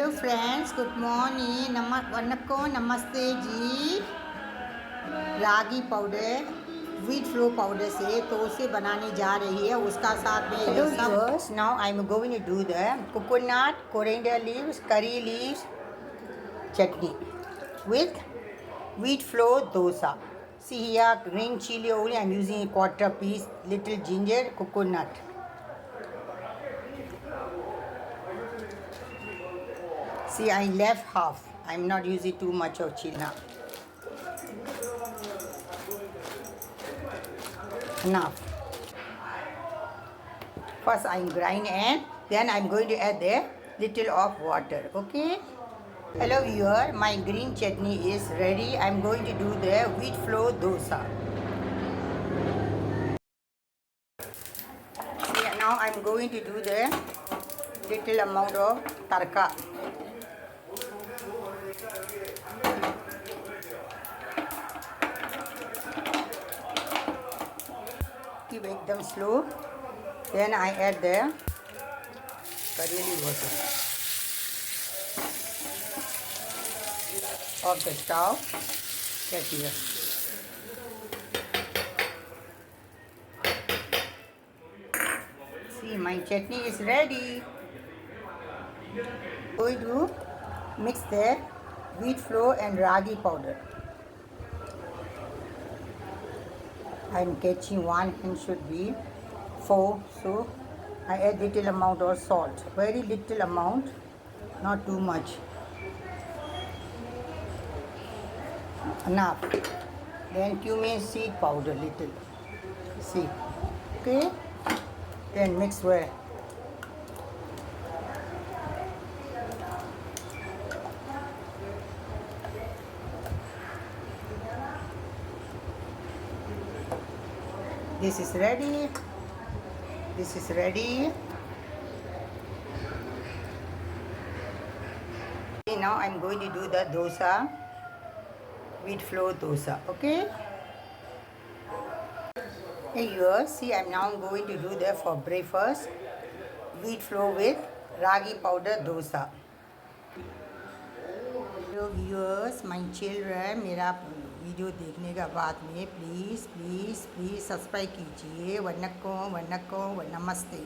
Hello friends, good morning, वनक्को, नमस्ते जी। Ragi powder, wheat flour powder से डोसे बनाने जा रही है। उसका साथ में hello viewers, now I am going to do the coconut, coriander leaves, curry leaves chutney with wheat flour dosa. See here, green chili only. I'm using a quarter piece, little ginger, coconut. See, I left half. I'm not using too much of channa. Enough. First, I'm grind and then I'm going to add a little of water. Okay. Hello viewer, my green chutney is ready. I'm going to do the wheat flour dosa. See, now I'm going to do the little amount of tharkha. Keep them slow. Then I add the curry water of the stove. Get here. See, my chutney is ready. Going to mix the wheat flour and ragi powder. I'm catching one and should be 4, so I add little amount of salt, very little amount, not too much, enough. Then cumin seed powder little, see, okay, then mix well. This is ready. This is ready. Now I'm going to do the dosa, wheat flour dosa. Okay. Hey viewers, see, I'm now going to do the for breakfast wheat flour with ragi powder dosa. Hello viewers, my children, मेरा video देखने के बाद में please please please subscribe कीजिए। वनक्को वनक्को व नमस्ते।